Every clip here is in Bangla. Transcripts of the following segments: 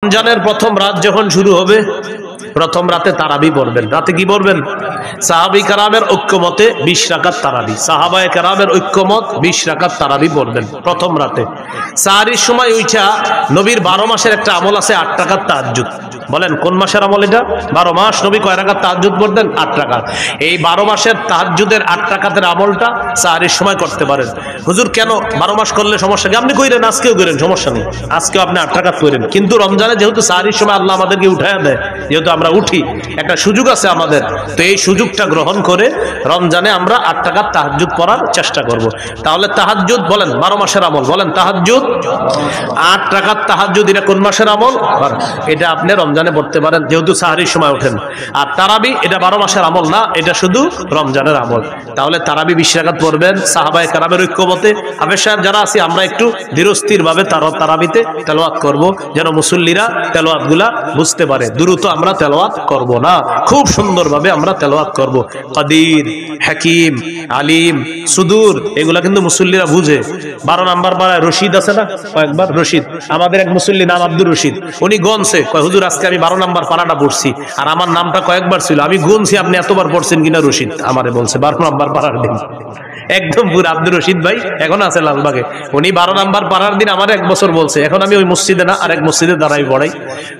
রমজানের প্রথম রাত যখন শুরু হবে, প্রথম রাতে তারাবি পড়বেন। রাতে কি পড়বেন? সাহাবী কেরামের ঐক্যমতে 20 রাকাত তারাবি, সাহাবায়ে কেরামের ঐক্যমত 20 রাকাত তারাবি পড়বেন প্রথম রাতে। সাহারির সময় উঠা নবীর 12 মাসের একটা আমল আছে, 8 রাকাত তাহাজ্জুদ। বলেন কোন মাসের আমল এটা? 12 মাস নবী কয় রাকাত তাহাজ্জুদ পড়তেন? 8 রাকাত। এই 12 মাসের তাহাজ্জুদের 8 রাকাতের আমলটা সাহারির সময় করতে পারেন। হুজুর কেন 12 মাস করলে সমস্যা কি? আপনি কইরেন, আজকেও করেন, সমস্যা নেই, আজকেও আপনি 8 রাকাত করেন। কিন্তু রমজানে যেহেতু সাহারির সময় আল্লাহ আমাদেরকে উঠায়া দেয়, যেহেতু আমরা উঠি, একটা সুযোগ আছে আমাদের, তো এই সুযোগটা গ্রহণ করে রমজানে আমরা 8 রাকাত তাহাজ্জুদ পড়ার চেষ্টা করব। তাহলে তাহাজ্জুদ বলেন 12 মাসের আমল, বলেন তাহাজ্জুদ 8 রাকাত তাহাজ্জুদ, এটা কোন মাসের আমল? এটা আপনি রমজানে পড়তে পারেন যেহেতু সাহারির সময় ওঠেন। আর তারাবি এটা 12 মাসের আমল না, এটা শুধু রমজানের আমল। তাহলে তারাবি 20 রাকাত পড়বেন সাহাবায়ে কেরামের ঐক্যমতে। হাফেজ সাহেব যারা আছি আমরা একটু ধীরস্থির ভাবে তারাবিতে তেলাওয়াত করব, যেন মুসল্লিরা তেলাওয়াতগুলা বুঝতে পারে। দ্রুত আমরা তেলাওয়াত করব না, খুব সুন্দরভাবে আমরা তেলাওয়াত করব। কাদির, হাকিম, আলিম, সুদূর, এগুলা কিন্তু মুসল্লিরা বুঝে। 12 নাম্বার পাড়ায় রশিদ আছে না, কয়েকবার রশিদ, আমাদের এক মুসল্লি নাম আব্দুর রশিদ, উনি গনছে, কয় হুজুর আজকে আমি 12 নাম্বার পাড়াটা পড়ছি, আর আমার নামটা কয়েকবার ছিল, আমি গুনছি আপনি এতবার পড়ছেন কিনা রশিদ। আমারে বলছে 12 নাম্বার পাড়ার দিন, একদম পুরো আব্দুর রশিদ ভাই এখন আছে লালবাগে, উনি 12 নাম্বার পাড়ার দিন আমার 1 বছর বলছে। এখন আমি ওই মসজিদে না, আরেক মসজিদে দাঁড়াই পড়াই।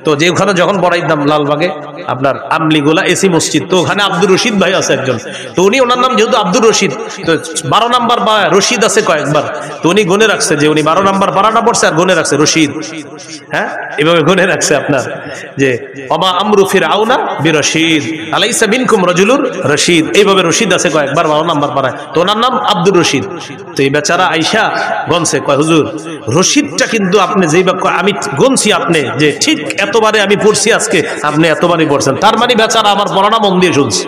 তো যে ওখানে যখন পড়াইতাম লালবাগে আপনার আমলিগোলা এসি মসজিদ, তো ওখানে আব্দুর রশিদ ভাই আছে একজন, তো উনি ওনার নাম যেহেতু আব্দুর রশিদ, তো 12 নাম্বার রশিদ আছে কয়েকবার, তো উনি গুনে রাখছে যে উনি 12 নাম্বার পাড়াটা পড়ছে, আর গুনে রাখছে রশিদ। হ্যাঁ, এভাবে গুনে রাখছে আপনার যে ওমা আমরু ফিরআউনা বিরশিদ আলাইসা মিনকুম রাজুলুর রশিদ, এইভাবে রশিদ আছে কয়েকবার 12 নাম্বার পাড়ায়, তো ওনার নাম আব্দুর রশিদ। তো এই বেচারা আইসা গনছে, কয় হুজুর রশিদটা কিন্তু আপনি যেই আমি গনছি আপনি যে ঠিক এতবারে আমি পড়ছি আজকে, আপনি এতবারই পড়ছেন, তার মানে বেচারা আমার পড়াটা মন দিয়ে শুনছে।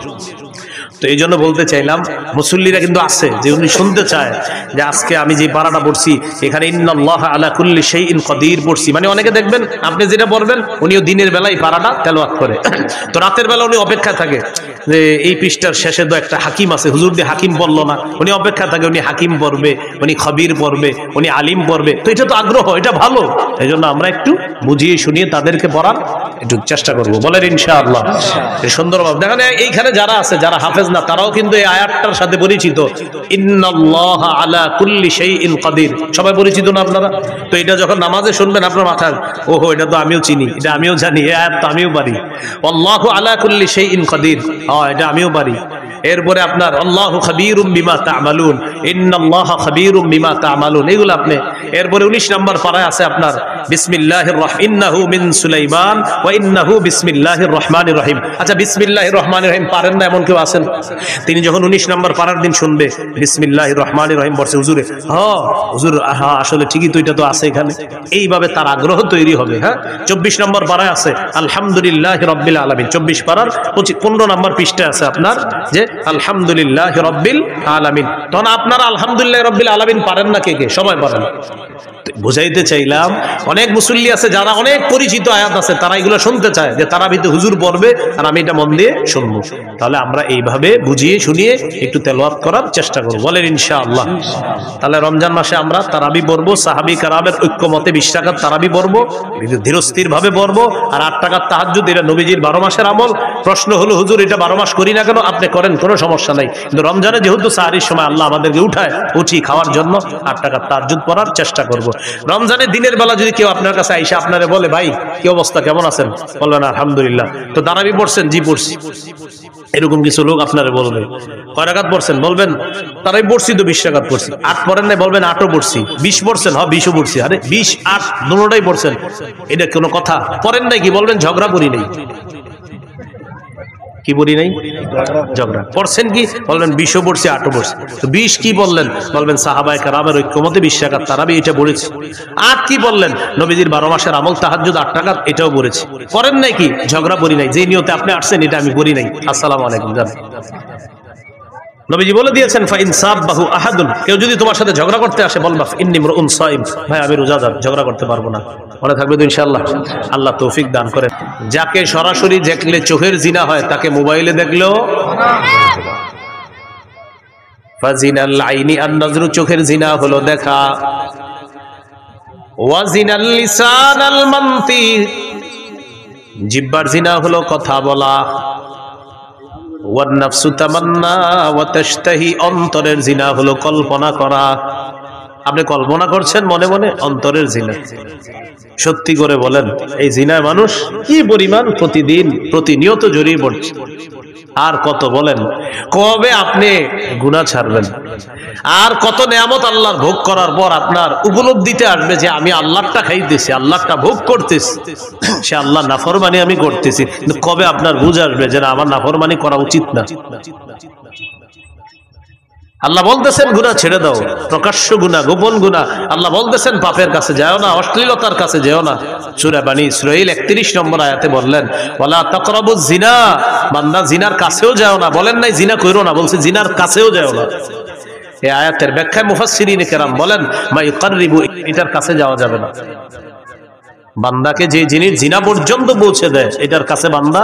তো এই জন্য বলতে চাইলাম মুসল্লিরা কিন্তু আছে যে উনি শুনতে চায় যে আজকে আমি যে পারাটা পড়ছি এখানে ইন্নাল্লাহা আলা কুল্লি শাইইন কাদির পড়ছি, মানে অনেকে দেখবেন আপনি যেটা পড়বেন উনিও দিনের বেলায় পারাটা তেলাওয়াত করে, তো রাতের বেলা উনি অপেক্ষা থাকে যে এই পৃষ্ঠার শেষে তো একটা হাকিম আছে, হুজুর দিয়ে হাকিম পড়লো না, উনি অপেক্ষা থাকে উনি হাকিম পড়বে, উনি খবির পড়বে, উনি আলিম পড়বে। তো এটা তো আগ্রহ, এটা ভালো, এই জন্য আমরা একটু বুঝিয়ে শুনিয়ে তাদেরকে পড়ার একটু চেষ্টা করবো, বলেন ইনশাআল্লাহ। সুন্দরভাবে দেখেন এইখানে যারা আছে, যারা হাফেজ না, তারাও কিন্তু এই আয়াতটার সাথে পরিচিত, ইন্নাল্লাহা আলা কুল্লি শাইইন কাদির, সবাই পরিচিত না আপনারা? তো এটা যখন নামাজে শুনবেন আপনার মাথায় ওহো এটা তো আমিও চিনি, এটা আমিও জানি, এই আয়াত তো আমিও পারি, আল্লাহু আলা কুল্লি শাইইন কাদির, হ্যাঁ এটা আমিও পারি। এরপরে আপনার আল্লাহু খাবীরুম বিমা তা'মালুন, ইন্নাল্লাহা খাবীরুম বিমা তা'মালুন, এগুলো আপনি। এরপরে 19 নম্বর পারায় আছে আপনার বিসমিল্লাহির রাহমানির ইন্নাহু মিন সুলাইমান ওয়া ইন্নাহু বিসমিল্লাহির রহমানির রহিম। আচ্ছা বিসমিল্লাহির রহমানির রহিম পারেন না এমন কেউ আছেন? তিনি যখন 19 নম্বর পারার দিন শুনবে বিসমিল্লাহির রহমানির রহিম বলছে, হুজুরে হ্যাঁ হুজুর হ্যাঁ আসলে ঠিকই তো, এটা তো আছে এখানে, এইভাবে তার আগ্রহ তৈরি হবে। হ্যাঁ 24 নম্বর পারায় আছে আলহামদুলিল্লাহি রাব্বিল আলামিন, 24 পারার 15 নম্বর পৃষ্ঠায় আছে আপনার যে আলহামদুলিল্লাহি রাব্বিল আলামিন। তখন আপনারা আলহামদুলিল্লাহি রাব্বিল আলামিন পারেন না কে কে? সবাই পারেন। বুঝাইতে চাইলাম অনেক মুসল্লি আছে যারা অনেক পরিচিত আয়াত আছে, তারা এগুলো শুনতে চায় যে তারা ভিতরে হুজুর পড়বে আর আমি এটা মন দিয়ে শুনবো। তাহলে আমরা এইভাবে বুঝিয়ে শুনিয়ে একটু তেলাওয়াত করার চেষ্টা করব, বলেন ইনশাআল্লাহ। তাহলে রমজান মাসে আমরা তারাবি পড়বো, সাহাবী কেরামের ঐক্যমতে 20 রাকাত তারাবি পড়বো, ধীরস্থির ভাবে পড়বো, আর 8 রাকাত তাহাজ্জুদ, এটা নবীজির 12 মাসের আমল। প্রশ্ন হলো হুজুর এটা 12 মাস করি না কেন? আপনি করেন, কোনো সমস্যা নাই, কিন্তু রমজানে যেহেতু সাহারির সময় আল্লাহ আমাদেরকে উঠি খাওয়ার জন্য 8 রাকাত তাহাজ্জুদ পড়ার চেষ্টা করব। রমজানের দিনের বেলা যদি কেউ আপনার কাছে আইসা আপনারে বলে ভাই কি অবস্থা, কেমন আছেন, বলবেন আলহামদুলিল্লাহ, তো তারাবি পড়ছেন? জি পড়ছি। এরকম কিছু লোক আপনারে বলবে কয় রাকাত পড়ছেন, বলবেন তারাবি পড়ছি তো 20 রাকাত পড়ছি। 8 পড়েন নাই, বলবেন 8ও পড়ছি। 20 পড়ছেন, হ্যাঁ 20ও পড়ছি। আরে 20 8 দুটোটাই পড়ছেন, এটা কোনো কথা? পড়েন নাই কি? বলবেন ঝগড়া করি নাই। কি বলি নাই? ঝগড়া। পড়ছেন কি? বলবেন 20ও পড়ছি 8ও পড়ছি। তো 20 কি বললেন? বলবেন সাহাবায়ে কেরামের ঐক্যমতে 20 রাকাত তারাবি, এটা বলেছি। 8 কি বললেন? নবীজির 12 মাসের আমল তাহাজ্জুদ 8 রাকাত, এটাও বলেছি। করেন নাই কি? ঝগড়া করি নাই, যে নিয়তে আপনি আসছেন এটা আমি করি নাই। আসসালামু আলাইকুম জান। নবীজি বলে দিয়েছেন ফা ইনসাবাহু আহাদুন, কেউ যদি তোমার সাথে ঝগড়া করতে আসে বলবা ইন্নী ইমরুন সাইম, ভাই আমি রোজাদার, ঝগড়া করতে পারবো না। মনে থাকবে তো ইনশাআল্লাহ। আল্লাহ তৌফিক দান করেন। যাকে সরাসরি দেখলে চোখের জিনা হয় তাকে মোবাইলে দেখলেও ফাজিনাল আইনি আন-নাজরু, চোখের জিনা হলো দেখা, ওয়া জিনাল লিসানাল মানতিক, জিহ্বার জিনা হলো কথা বলা, ওয়ান নাফসু তামান্না ওয়া তাশতাহি, অন্তরের জিনা হলো কল্পনা করা। আপনি কল্পনা করছেন মনে মনে, অন্তরের জিনা। সত্যি করে বলেন, এই জিনায় মানুষ কি পরিমাণ প্রতিদিন প্রতিনিয়ত জড়িয়ে পড়ছে। আর কত বলেন, কবে আপনি গুনাহ ছাড়বেন? আর কত নেয়ামত আল্লাহর ভোগ করার পর আপনার উপলব্ধিতে আসবে যে আমি আল্লাহটা খাইতেছি, আল্লাহটা ভোগ করতেছি, সে আল্লাহ নাফরমানি আমি করতেছি। কিন্তু কবে আপনার বুঝ আসবে যে আমার নাফরমানি করা উচিত না? আল্লাহ বলতেছেন গুনাহ ছেড়ে দাও, প্রকাশ্য গুনাহ, গোপন গুনাহ। আল্লাহ বলতেছেন পাপের কাছে যাও না, অশ্লীলতার কাছে যেও না। সূরা বানী ইসরাঈল 31 নম্বর আয়াতে বললেন ওয়ালা তাকরাবুজ জিনা, বান্দা জিনার কাছেও যাও না। বলেন নাই জিনা কইরো না, বলছে জিনার কাছেও যাও না। এই আয়াতের ব্যাখ্যায় মুফাসসিরিনে কেরাম বলেন মা ইউকাররিবু, এটার কাছে যাওয়া যাবে না। বান্দাকে যে জিনিস জিনা পর্যন্ত পৌঁছে দেয়, এটার কাছে বান্দা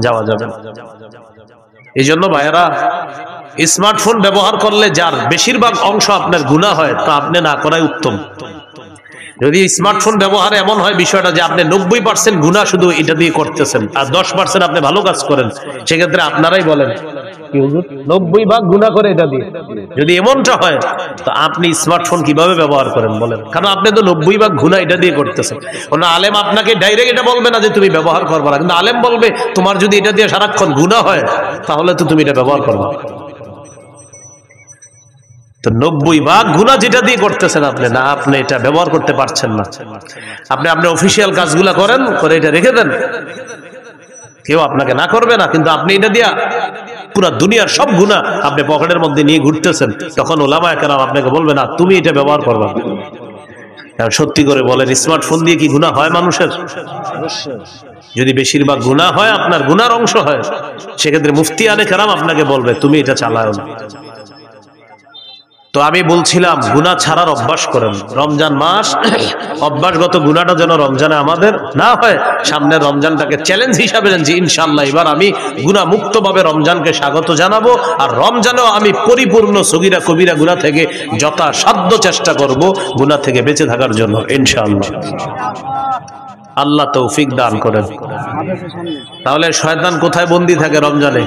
যাওয়া যাবে না। এই জন্য ভাইয়েরা, স্মার্টফোন ব্যবহার করলে যার বেশিরভাগ অংশ আপনার গুনাহ হয়, তা আপনি না করাই উত্তম। যদি স্মার্টফোন ব্যবহারে এমন হয় বিষয়টা যে আপনি 90% গুনাহ শুধু এটা দিয়ে করতেছেন, আর 10% আপনি ভালো কাজ করেন, সেক্ষেত্রে আপনারাই বলেন কি হুজুর 90 ভাগ গুনাহ করে এটা দিয়ে। যদি এমনটা হয়, তো আপনি স্মার্টফোন কিভাবে ব্যবহার করেন বলেন? কারণ আপনি তো 90 ভাগ গুনাহ এটা দিয়ে করতেছেন। কোন আলেম আপনাকে ডাইরেক্ট এটা বলবে না যে তুমি ব্যবহার করবে না, কিন্তু আলেম বলবে তোমার যদি এটা দিয়ে সারাক্ষণ গুনাহ হয়, তাহলে তো তুমি এটা ব্যবহার করবে। তো 90 ভাগ গুনাহ যেটা দিয়ে করতেছেন আপনি, না আপনি এটা ব্যবহার করতে পারছেন না। আপনি আপনার অফিসিয়াল কাজগুলা করেন, করে এটা রেখে দেন, কেউ আপনাকে না করবে না, কিন্তু আপনি এটা দিয়া পুরা দুনিয়ার সব গুনাহ আপনি পকেটের মধ্যে নিয়ে ঘুরতেছেন। তখন ওলামায়ে কেরাম আপনাকে বলবে না তুমি এটা ব্যবহার করবে না। সত্যি করে বলেন, স্মার্টফোন দিয়ে কি গুনাহ হয় মানুষের? যদি বেশিরভাগ গুনাহ হয়, আপনার গুনার অংশ হয়, সেক্ষেত্রে মুফতিয়ানে কেরাম আপনাকে বলবে তুমি এটা চালাও না। তো আমি বলছিলাম গুনাহ ছাড়ার অভ্যাস করেন। রমজান মাস অভ্যাসগত গুনাহটা যেন রমজানে আমাদের না হয়। সামনের রমজানটাকে চ্যালেঞ্জ হিসাবে নেন যে ইনশাআল্লাহ এবার আমি গুনাহ মুক্তভাবে রমজানকে স্বাগত জানাবো, আর রমজানেও আমি পরিপূর্ণ সগীরা কবিরা গুনাহ থেকে যথাসাধ্য চেষ্টা করব গুনাহ থেকে বেঁচে থাকার জন্য ইনশাআল্লাহ। আল্লাহ তৌফিক দান করেন। তাহলে শয়তান কোথায় বন্দী থাকে? রমজানে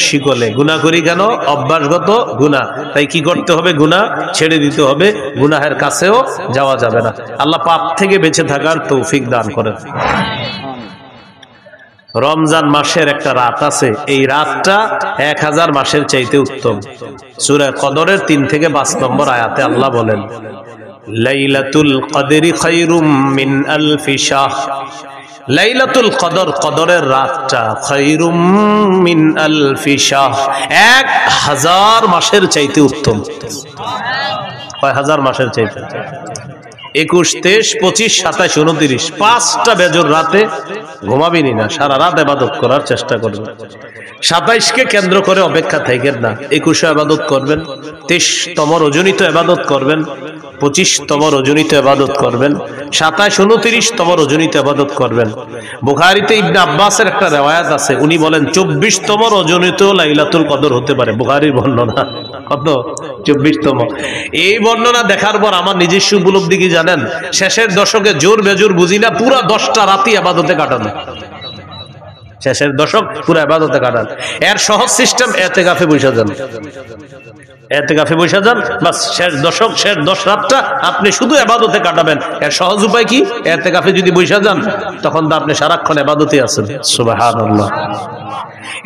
শিকলে। গুনাহ করি কেন? অভ্যাসগত গুনাহ। তাই কি করতে হবে? গুনাহ ছেড়ে দিতে হবে, গুনাহের কাছেও যাওয়া যাবে না। আল্লাহ পাপ থেকে বেঁচে থাকার তৌফিক দান করেন। রমজান মাসের একটা রাত আছে, এই রাতটা 1000 মাসের চাইতে উত্তম। সূরা কদরের 3 থেকে 5 নম্বর আয়াতে আল্লাহ বলেন লাইলাতুল কদরি খায়রুম মিন আলফি শাহ। লাইলাতুল কদর, কদরের রাতটা, খায়রুম মিন আলফি শাহ, 1000 মাসের চাইতে উত্তম। কয় হাজার মাসের চাইতে? 21, 23, 25, 27, 29, 5টা বেজর রাতে ঘুমাবিনি না, সারা রাত ইবাদত করার চেষ্টা করবেন। 27কে কেন্দ্র করে অপেক্ষা থাকেন না, 21 ইবাদত করবেন, 23তম রজনীতে ইবাদত করবেন, 25তম রজনীতে ইবাদত করবেন, 27, 29তম রজনীতে ইবাদত করবেন। বুখারীতে ইবনে আব্বাসের একটা riwayat আছে, উনি বলেন 24তম রজনীতেও লাইলাতুল কদর হতে পারে। বুখারীর বর্ণনা। কত? 24তম। এই বর্ণনা দেখার পর আমার নিজস্ব উপলব্ধি কি জানেন? শেষের দশকে জোর বেজোর বুঝি না, পুরা 10টা রাতই ইবাদতে কাটানো। শেষের দশক পুরা ইবাদতে কাটান। এর সহজ সিস্টেম, ইতিকাফে বসে যান। ইতিকাফে বসে যান, বাস শেষ দশক, শেষ 10 রাতটা আপনি শুধু ইবাদতে কাটাবেন। এর সহজ উপায় কি? ইতিকাফে যদি বসে যান, তখন তো আপনি সারাক্ষণ ইবাদতে আছেন। সুবহানাল্লাহ।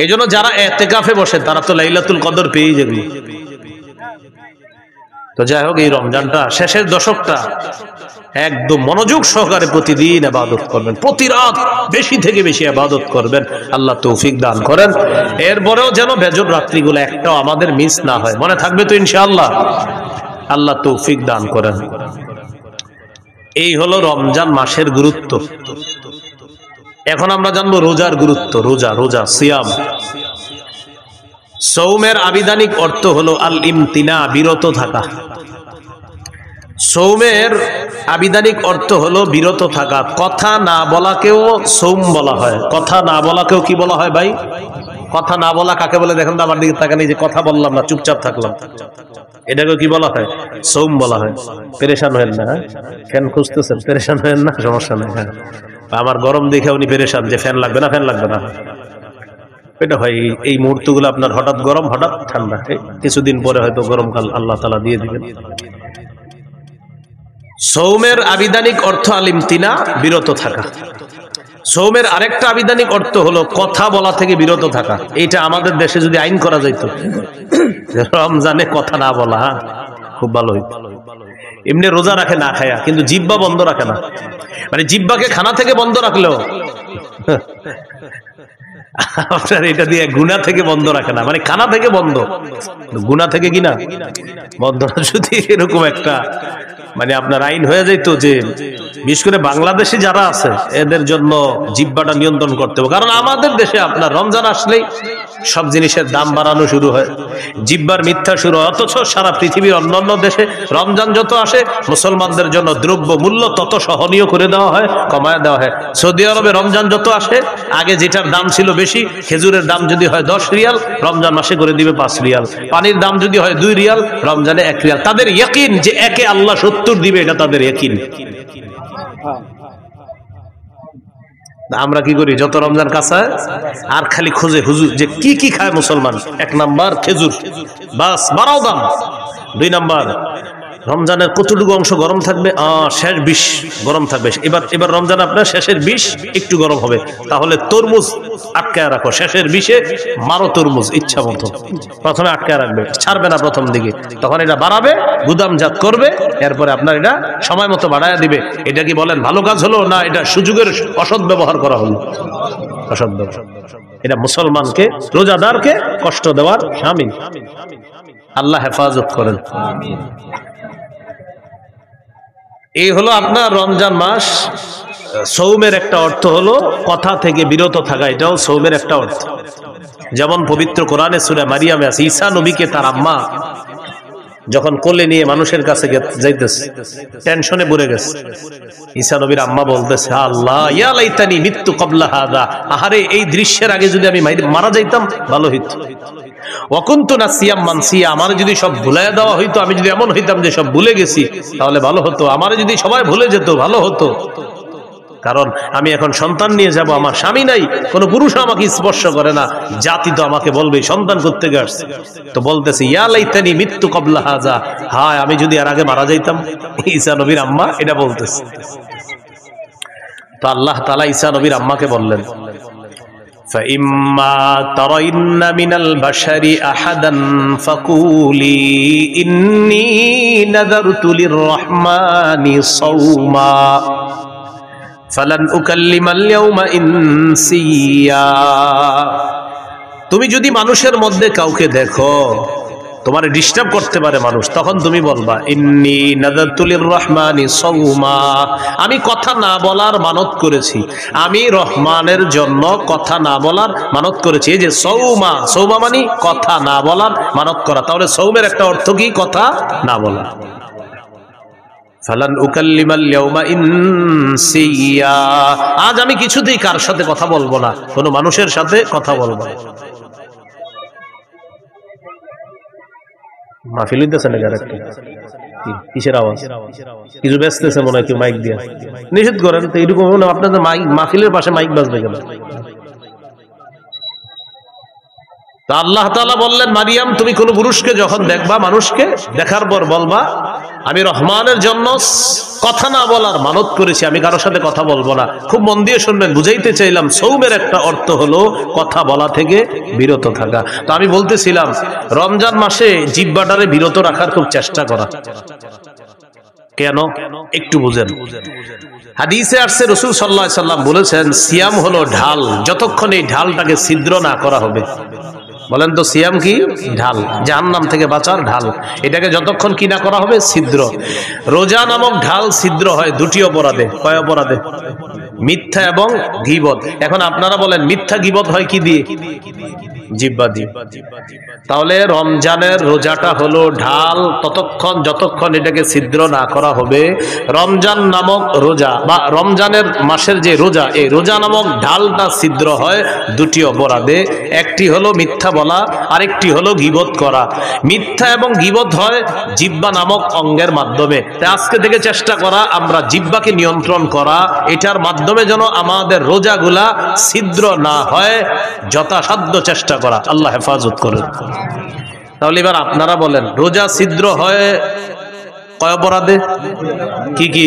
এইজন্য যারা ইতিকাফে বসে তারা তো লাইলাতুল কদর পেয়ে যাবে। তো যাই হোক, এই রমজানটা শেষের দশকটা একদম মনোযোগ সহকারে প্রতিদিন ইবাদত করবেন, প্রতি রাত বেশি থেকে বেশি ইবাদত করবেন। আল্লাহ তৌফিক দান করেন। এরপরেও যেন বেজর রাত্রিগুলো একটাও আমাদের মিস না হয়। মনে থাকবে তো ইনশাআল্লাহ? আল্লাহ তৌফিক দান করেন। এই হলো রমজান মাসের গুরুত্ব। এখন আমরা জানবো রোজার গুরুত্ব। রোজা সিয়াম। সৌমের আবিধানিক অর্থ হলো আল ইমতিনা, বিরত থাকা। সৌমের আবিধানিক অর্থ হলো বিরত থাকা। কথা না বলাকেও সৌম বলা হয়। কথা না বলাকেও কি বলা হয় ভাই? কথা না বলা কাকে বলে দেখেন তো? আমার দিকে তাকান, এই যে কথা বললাম না, চুপচাপ থাকলাম, এটাকে কি বলা হয়? সৌম বলা হয়। পেরেশান হয়েন না, ফ্যান খুঁজতেছেন, পেরেশান হয়েন না, সমস্যা নেই। আমার গরম দেখে উনি পেরেশান যে ফ্যান লাগবে না, ফ্যান লাগবে না। এটা হয় এই মুহূর্তগুলো আপনার হঠাৎ গরম হঠাৎ ঠান্ডা, কিছুদিন পরে হয়তো গরমকাল আল্লাহ তাআলা দিয়ে দিবেন। সৌমের আবিধানিক অর্থ আলিমতিনা, বিরত থাকা। সৌমের আরেকটা আবিধানিক অর্থ হলো কথা বলা থেকে বিরত থাকা। এইটা আমাদের দেশে যদি আইন করা যাইতো, রমজানে কথা না বলা, খুব ভালো হইতো। এমনি রোজা রাখে না খায়া, কিন্তু জিহ্বা বন্ধ রাখে না, মানে জিহ্বাকে খানা থেকে বন্ধ রাখলেও আপনার এটা দিয়ে গুনাহ থেকে বন্ধ রাখে না, মানে খানা থেকে বন্ধ, গুনাহ থেকে কিনা বন্ধ। যদি এরকম একটা মানে আপনার আইন হয়ে যাইতো যে বিশেষ করে বাংলাদেশে যারা আছে এদের জন্য জিহ্বাটা নিয়ন্ত্রণ করতে হবে। কারণ আমাদের দেশে আপনার রমজান আসলেই সব জিনিসের দাম বাড়ানো শুরু হয়, জিহ্বার মিথ্যা শুরু হয়। অথচ সারা পৃথিবীর অন্যান্য দেশে রমজান যত আসে মুসলমানদের জন্য দ্রব্য মূল্য তত সহনীয় করে দেওয়া হয়, কমায় দেওয়া হয়। সৌদি আরবে রমজান যত আসে, আগে যেটার দাম ছিল বেশি, খেজুরের দাম যদি হয় 10 রিয়াল, রমজান মাসে করে দিবে 5 রিয়াল। পানির দাম যদি হয় 2 রিয়াল, রমজানে 1 রিয়াল। তাদের ইয়াকিন যে একে আল্লাহ 70 দিবে, এটা তাদের ইয়াকিন। আমরা কি করি, যত রমজান কাছে আর খালি খুঁজে হুজুর যে কি কি খায় মুসলমান। 1 নাম্বার খেজুর, বাস বাড়াও দাম। 2 নাম্বার রমজানের কতটুকু অংশ গরম থাকবে, শেষ 20 গরম থাকবে। এবার রমজান আপনার শেষের 20 একটু গরম হবে, তাহলে তরমুজ আটকায় রাখো, শেষের 20-এ মারো তরমুজ ইচ্ছা মতো। প্রথমে আটকায় রাখবে, ছাড়বে না প্রথম দিকে, তখন এটা বাড়াবে, গুদামজাত করবে, এরপরে আপনার এটা সময় মতো বাড়ায় দিবে। এটা কি বলেন ভালো কাজ হলো, না এটা সুযোগের অসৎ ব্যবহার করা হলো? অসৎ ব্যবহার। এটা মুসলমানকে, রোজাদারকে কষ্ট দেওয়ার শামিল। আল্লাহ হেফাজত করেন। এই হলো আপনার রমজান মাস। সৌমের একটা অর্থ হলো কথা থেকে বিরত থাকা, এটাও সৌমের একটা অর্থ। যেমন পবিত্র কোরআনে সূরা মারিয়ামে আছে, ঈসা নবীকে তার আম্মা যখন কোলে নিয়ে মানুষের কাছে যাইতেছে, টেনশনে পড়ে গেছে। ঈসা নবীর আম্মা বলতেছে, আল্লাহ ইয়া লাইতানি মিততু ক্বাবলা হাযা, আহারে এই দৃশ্যের আগে যদি আমি মারা যাইতাম ভালো হইতো। ওয়াকুনতু নাসিয়াম মানসিয়া, আমার যদি সব ভুলাইয়া দেওয়া হইতো, আমি যদি এমন হইতাম যে সব ভুলে গেছি, তাহলে ভালো হতো। আমার যদি সবাই ভুলে যেত ভালো হতো, কারণ আমি এখন সন্তান নিয়ে যাব, আমার স্বামী নাই, কোনো পুরুষ আমাকে স্পর্শ করে না, জাতি তো আমাকে বলবে সন্তান করতে গেছে। তো বলতেছে ইয়া লাইতানি মিততু ক্বাবলা হাযা, হায় আমি যদি এর আগে মারা যাইতাম। ঈসা নবীর আম্মা এটা বলতেছে। তো আল্লাহ তাআলা ঈসা নবীর আম্মাকে বললেন, فَإِمَّا تَرَيِنَّ مِنَ الْبَشَرِ أَحَدًا فَقُولِي إِنِّي نَذَرْتُ لِلرَّحْمَنِ صَوْمًا فَلَنْ أُكَلِّمَ الْيَوْمَ إِنسِيًّا। তুমি যদি মানুষের মধ্যে কাউকে দেখো তোমারে ডিস্টার্ব করতে পারে মানুষ, তখন তুমি বলবা ইন্নী নাযারতু লিররহমানি সাওমা, আমি কথা না বলার মানত করেছি, আমি রহমানের জন্য কথা না বলার মানত করেছি। এই যে সাওমা, সাওমা মানে কথা না বলার মানত করা। তাহলে সাওমের একটা অর্থ কি? কথা না বলা। ফালান উকাল্লিমাল ইয়াউমা ইনসিয়া, আজ আমি কিছুতেই কার সাথে কথা বলবো না, কোনো মানুষের সাথে কথা বলবো না। মাহফিল হইতেছে না যারা, কিসের আওয়াজ? কিছু ব্যস্তেছে মনে হয় কেউ মাইক দিয়ে, নিষেধ করেন তো। এরকম আপনাদের মাহফিলের পাশে মাইক বাজবে কেন? আল্লাহ তাআলা বললেন, মারিয়াম তুমি কোন পুরুষকে যখন দেখবা, মানুষকে দেখার পর বলবা আমি রহমানের জন্য কথা না বলার মানত করেছি, আমি কারোর সাথে কথা বলবো না। খুব মন দিয়ে শুনবেন, বুঝাইতে চাইলাম সৌমের একটা অর্থ হলো কথা বলা থেকে বিরত থাকা। তো আমি বলতেছিলাম রমজান মাসে জিহ্বাটারে বিরত রাখার খুব চেষ্টা করা। কেন একটু বুঝেন। হাদিসে আসছে রাসূল সাল্লাল্লাহু আলাইহি সাল্লাম বলেছেন, সিয়াম হলো ঢাল, যতক্ষণ এই ঢালটাকে ছিদ্র না করা হবে। বলেন তো সিয়াম কি? ঢাল, জাহান্নাম থেকে বাঁচার ঢাল। এটাকে যতক্ষণ কি না করা হবে, ছিদ্র। রোজা নামক ঢাল ছিদ্র হয় দুটি অপরাধে। কয় অপরাধে? মিথ্যা এবং গীবত। এখন আপনারা বলেন মিথ্যা গীবত হয় কি দিয়ে? জিহ্বা দিয়ে। তাহলে রমজানের রোজাটা হলো ঢাল, ততক্ষণ যতক্ষণ এটাকে ছিদ্র না করা হবে। রমজান নামক রোজা বা রমজানের মাসের যে রোজা, এই রোজা নামক ঢালটা ছিদ্র হয় দুটি অপরাধে। একটি হলো মিথ্যা বলা, আরেকটি হলো গীবত করা। মিথ্যা এবং গীবত হয় জিহ্বা নামক অঙ্গের মাধ্যমে। তাই আজকে থেকে চেষ্টা করা আমরা জিহ্বাকে নিয়ন্ত্রণ করা, এটার মাধ্যমে যেন আমাদের রোজাগুলা ছিদ্র না হয়, যথাসাধ্য চেষ্টা করা। আল্লাহ হেফাজত করেন। তাহলে এবার আপনারা বলেন, রোজা ছিদ্র হয় কয় অপরাধে? কি কি?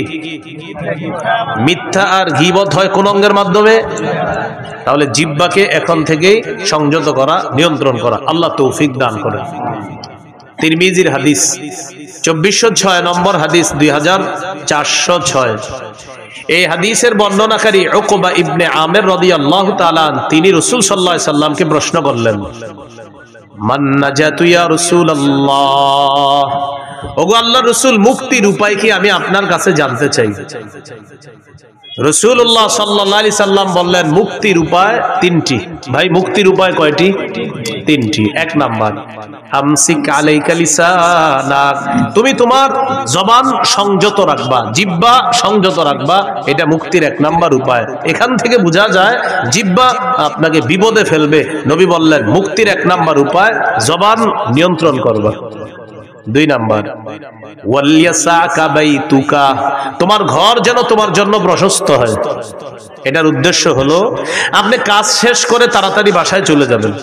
মিথ্যা আর গীবত হয় কোন অঙ্গের মাধ্যমে? তাহলে জিহ্বাকে এখন থেকেই সংযত করা, নিয়ন্ত্রণ করা। আল্লাহ তৌফিক দান করেন। তিরমিজির হাদিস 2406 নম্বর হাদিস, 2406। এই হাদিসের বর্ণনাকারী উকবা ইবনে আমির রাদিয়াল্লাহু তাআলা তিনি রাসূল সাল্লাল্লাহু আলাইহি সাল্লামকে প্রশ্ন করলেন, মান নাজাতু ইয়া রাসূলুল্লাহ, ওগো আল্লাহর রাসূল, মুক্তির উপায় কি আমি আপনার কাছে জানতে চাই। রাসূলুল্লাহ সাল্লাল্লাহু আলাইহি সাল্লাম বললেন, মুক্তির উপায় তিনটি। ভাই, মুক্তির উপায় কয়টি? তিনটি। এক নাম্বার, আমসিক আলাইকা লিসানাক, তুমি তোমার জবান সংযত রাখবা, জিহ্বা সংযত রাখবা। এটা মুক্তির এক নাম্বার উপায়। এখান থেকে বোঝা যায় জিহ্বা আপনাকে বিপদে ফেলবে। নবী বললেন, মুক্তির এক নাম্বার উপায় জবান নিয়ন্ত্রণ করবা। দুই নাম্বার, ওয়ালিয়াসাকা বাইতুকা, তোমার ঘর যেন তোমার জন্য প্রশস্ত হয়। এটার উদ্দেশ্য হলো আপনি কাজ শেষ করে তাড়াতাড়ি বাসায় চলে যাবেন।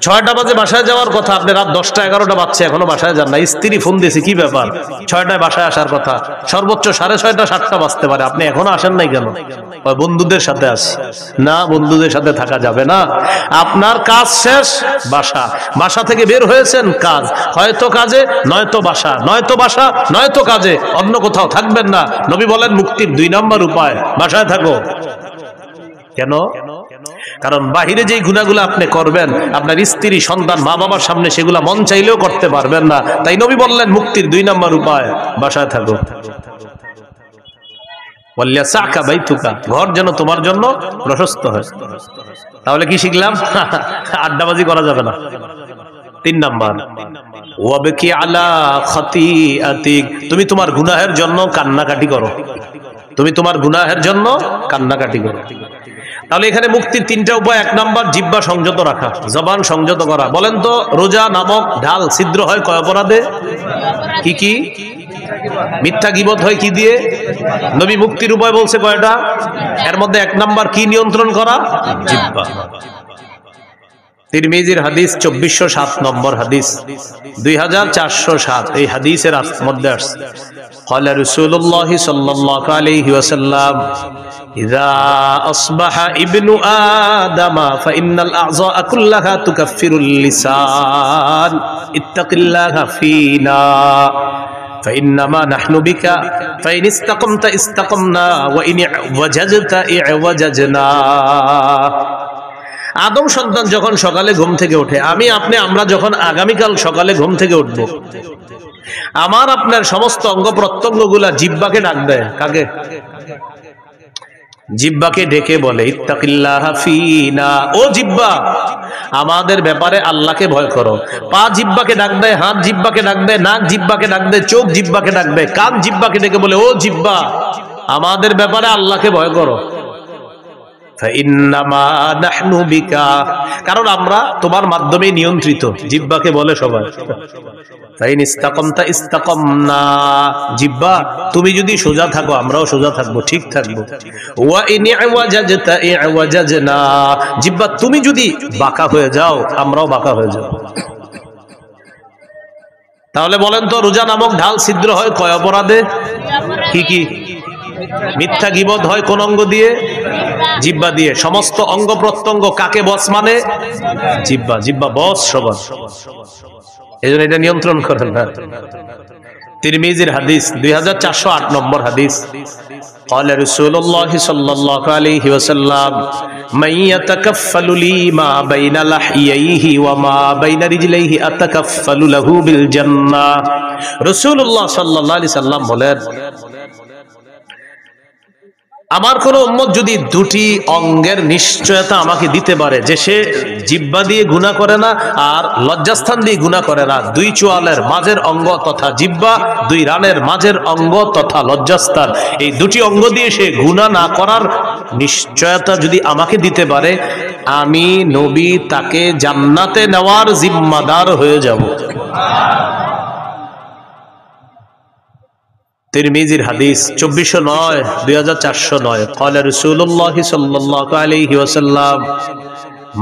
6টা বাজে বাসায় যাওয়ার কথা, আপনি রাত 10টা 11টা বাজছে এখনো বাসায় যান না। স্ত্রী ফোন দিয়েছে, কি ব্যাপার, 6টায় বাসায় আসার কথা, সর্বোচ্চ 6:30 7টা বাজতে পারে, আপনি এখনো আসেন নাই কেন? বন্ধুদের সাথে আসি। না, বন্ধুদের সাথে থাকা যাবে না। আপনার কাজ শেষ, বাসা, বাসা থেকে বের হয়েছেন কাজ, হয়তো কাজে নয়তো বাসা, নয়তো বাসা নয়তো কাজে, অন্য কোথাও থাকবেন না। নবী বলেন, মুক্তির 2 নম্বর উপায় বাসায় থাকো। কেন? কারণ বাহিরে যেই গুনাহগুলো আপনি করবেন, আপনার স্ত্রী, সন্তান, মা বাবার সামনে সেগুলা মন চাইলেও করতে পারবেন না। তাই নবী বললেন, মুক্তির 2 নম্বর উপায় বাসায় থাকো। ওয়ালিয়াসাকা বাইতুকা, ঘর যেন তোমার জন্য প্রশস্ত হয়। তাহলে কি শিখলাম? আড্ডাবাজি করা যাবে না। 3 নাম্বার, ওয়াবকি আলা খাতিআতিক, তুমি তোমার গুনাহের জন্য কান্নাকাটি করো। তুমি তোমার গুনাহের জন্য কান্নাকাটি করো। তাহলে এখানে মুক্তির 3টা উপায়। 1 নাম্বার, জিহ্বা সংযত রাখা, জবান সংযত করা। বলেন তো, রোজা নামক ঢাল ছিদ্র হয় কয় অপরাধে? কি কি? মিথ্যা গীবত হয় কি দিয়ে? নবী মুক্তির উপায় বলছে কয়টা? এর মধ্যে 1 নাম্বার কি নিয়ন্ত্রণ করা? জিহ্বা। তিরমিজির হাদিস 2407 নম্বর হাদিস, 2407। এই হাদিসের মধ্যে আসছে, ক্বালা রাসূলুল্লাহ সাল্লাল্লাহু আলাইহি ওয়াসাল্লাম, ইযা আসবাহা ইবনু আদামা ফাইন্নাল আ'যাআ কুল্লাহা তুকাফফিরুল লিসান, ইত্তাকিল্লাহা ফীনা ফাইন্নামা নাহনু বিকা ফাইন ইসতাকামতা ইসতাকামনা ওয়া ইন ওয়াজাজতা ইওয়াজাজনা। আদম সন্তান যখন সকালে ঘুম থেকে ওঠে, আমরা যখন আগামীকাল সকালে ঘুম থেকে উঠবো, আমার আপনার সমস্ত অঙ্গ প্রত্যঙ্গ গুলা জিহ্বাকে ডাক দেয়। কাকে? জিহ্বাকে ডেকে বলে, ইত্তাকিল্লাহা ফীনা, ও জিহ্বা, আমাদের ব্যাপারে আল্লাহকে ভয় করো। পা জিহ্বাকে ডাক দেয়, হাত জিহ্বাকে ডাক দেয়, নাক জিহ্বাকে ডাক দেয়, চোখ জিহ্বাকে ডাক দেয়, কান জিহ্বাকে ডেকে বলে, ও জিহ্বা, আমাদের ব্যাপারে আল্লাহকে ভয় করো। কারণ আমরা তোমার মাধ্যমে নিয়ন্ত্রিত। জিহ্বাকে বলে সবাই, জিহ্বা, তুমি যদি সোজা থাকো আমরাও সোজা থাকবো, ঠিক থাকবো। জিহ্বা, তুমি যদি বাঁকা হয়ে যাও আমরাও বাঁকা হয়ে যাও। তাহলে বলেন তো, রোজা নামক ঢাল ছিদ্র হয় কয় অপরাধে? কি কি? মিথ্যা গীবত হয় কোন অঙ্গ দিয়ে? জিহ্বা দিয়ে। সমস্ত অঙ্গ প্রত্যঙ্গ কাকে বস মানে? জিহ্বা। জিহ্বা বস সবার, এজন্য এটা নিয়ন্ত্রণ করেন না। তিরমিজির হাদিস 2408 নম্বর হাদিস, قال رسول الله صلى الله عليه وسلم من يتكفل لي ما بين لحييه وما بين رجليه اتكفل له بالجنة। রাসূলুল্লাহ সাল্লাল্লাহু আলাইহি সাল্লাম বলেন, আমার কোন উম্মত যদি দুটি অঙ্গের নিশ্চয়তা আমাকে দিতে পারে যে সে জিহ্বা দিয়ে গুনাহ করে না আর লজ্জাস্থান দিয়ে গুনাহ করে না, দুই চোয়ালের মাঝের অঙ্গ তথা জিহ্বা, দুই রানের মাঝের অঙ্গ তথা লজ্জাস্থান, এই দুটি অঙ্গ দিয়ে সে গুনাহ না করার নিশ্চয়তা যদি আমাকে দিতে পারে, আমি নবী তাকে জান্নাতে নেওয়ার জিম্মাদার হয়ে যাব। তিরমিজির হাদিস 2409 2409 قال رسول الله صلى الله عليه وسلم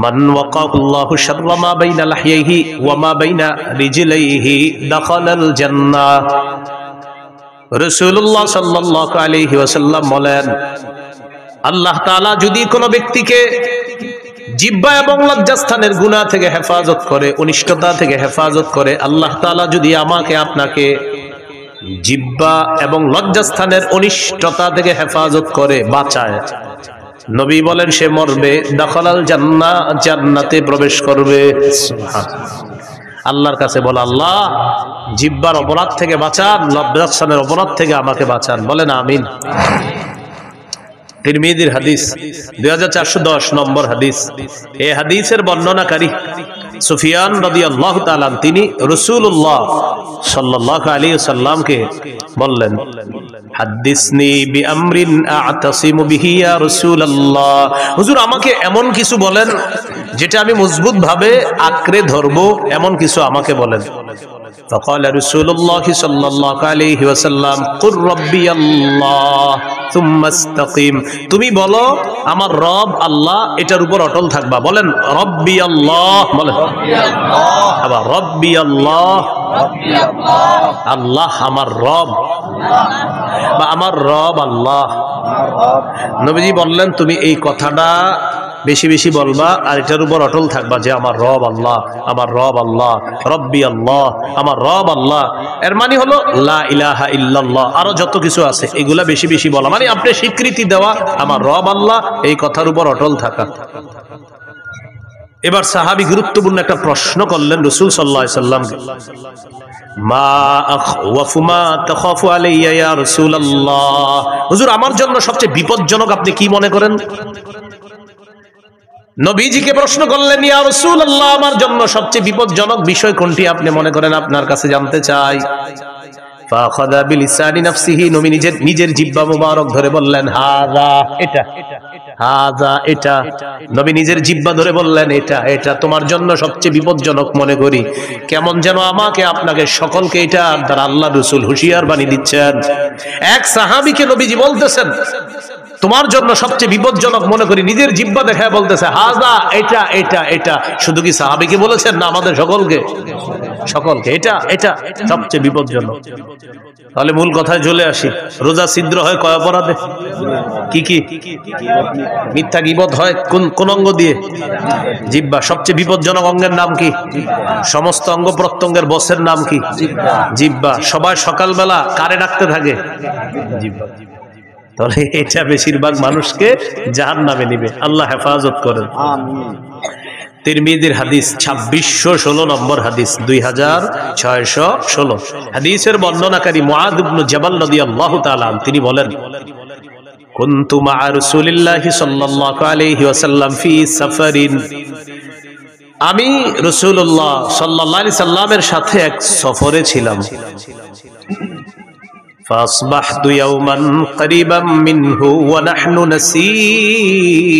من وقاه الله شر ما بين لحييه وما بين رجليه دخل الجنة। রাসূলুল্লাহ সাল্লাল্লাহু আলাইহি ওয়াসাল্লাম বলেন, আল্লাহ তাআলা যদি কোনো ব্যক্তিকে জিহ্বা এবং লজ্জাস্থানের গুনাহ থেকে হেফাজত করে, অনিষ্টতা থেকে হেফাজত করে, আল্লাহ তাআলা যদি আমাকে আপনাকে জিহ্বা এবং লজ্জাস্থানের অনিষ্টতা থেকে হেফাজত করে, বাঁচায়, নবী বলেন সে মরবে, দাখালাল জান্নাহ, জান্নাতে প্রবেশ করবে। আল্লাহর কাছে বলে, আল্লাহ জিহ্বার অপরাধ থেকে বাঁচান, লজ্জাস্থানের অপরাধ থেকে আমাকে বাঁচান, বলেন আমিন। তিরমিজির হাদিস 2410 নম্বর হাদিস। এই হাদিসের বর্ণনাকারী সুফিয়ান রাদিয়াল্লাহু তাআলা তিনি রাসূলুল্লাহ সাল্লাল্লাহু আলাইহি ওয়াসাল্লামকে বললেন, হাদিসনি বিআমরিন আ'তাসিমু বিহি ইয়া রাসূলুল্লাহ, হুজুর আমাকে এমন কিছু বলেন যেটা আমি মজবুত ভাবে আঁকড়ে ধরবো, এমন কিছু আমাকে বলেন। فقال رسول الله صلى الله عليه وسلم قل ربي الله ثم استقيم, তুমি বলো আমার রব আল্লাহ, এটার উপর অটল থাকবা। বলেন রব্বি আল্লাহ, বলেন আবার রব্বি আল্লাহ, আল্লাহ আমার রব বা আমার রব আল্লাহ। নবীজি বললেন তুমি এই কথাটা বেশি বেশি বলবা আর এটার উপর অটল থাকবা যে আমার রব আল্লাহ, আমার রব আল্লাহ, রব্বি আল্লাহ, আমার রব আল্লাহ। এর মানে হলো লা ইলাহা ইল্লাল্লাহ, আরো যত কিছু আছে এগুলা বেশি বেশি বলা, মানে আপনি স্বীকৃতি দেওয়া আমার রব আল্লাহ, এই কথার উপর অটল থাকা। এবার সাহাবী গুরুত্বপূর্ণ একটা প্রশ্ন করলেন রাসূল সাল্লাল্লাহু আলাইহি সাল্লামকে, মা আখওয়াফু মা তাখাফু আলাইয়া ইয়া রাসূলুল্লাহ, হুজুর আমার জন্য সবচেয়ে বিপজ্জনক আপনি কি মনে করেন? নবীজিকে প্রশ্ন করলেন, ইয়া রাসূলুল্লাহ আমার জন্য সবচেয়ে বিপজ্জনক বিষয় কোনটি আপনি মনে করেন, আপনার কাছে জানতে চাই। ফাখাযা বিলিসানি নাফসিহি, নবী নিজের জিহ্বা মুবারক ধরে বললেন হাযা, এটা, হাযা এটা, নবী নিজের জিহ্বা ধরে বললেন এটা, এটা তোমার জন্য সবচেয়ে বিপজ্জনক মনে করি। কেমন যেন আমাকে আপনাকে সকলকে এটা দ্বারা আল্লাহ রাসূল হুঁশিয়ার বানিয়ে দিচ্ছেন। এক সাহাবীকে নবীজি বলতেছেন তোমার জন্য সবচেয়ে বিপজ্জনক মনে করি, নিজের জিহ্বা দেখায় বলতেছে হাযা, এটা এটা এটা। শুধু কি সাহাবীকে বলেছেন না আমাদের সকলকে? সকলকে, এটা এটা সবচেয়ে বিপজ্জনক। তাহলে মূল কথায় চলে আসি, রোজা ছিদ্র হয় কয় অপরাধে? কি কি? মিথ্যা গীবত হয় কোন অঙ্গ দিয়ে? জিহ্বা। সবচেয়ে বিপজ্জনক অঙ্গের নাম কি? সমস্ত অঙ্গ প্রত্যঙ্গের বসের নাম কি? জিহ্বা। সবাই সকালবেলা কারে ডাকতে থাকে? জিহ্বা। তাহলে এটা বেশিরভাগ মানুষকে জাহান্নামে নিবে, আল্লাহ হেফাজত করেন। তিরমিজির হাদিস 2616 নম্বর হাদিস, 2616 হাদিসের বর্ণনাকারী মুআয ইবনে জাবাল রাদিয়াল্লাহু তাআলা তিনি বলেন, কুনতু মা রাসূলিল্লাহি সাল্লাল্লাহু আলাইহি ওয়াসাল্লাম ফি সাফারিন, আমি রাসূলুল্লাহ সাল্লাল্লাহু আলাইহি সাল্লামের সাথে এক সফরে ছিলাম। فأصبحت يوما قريبا منه ونحن نسير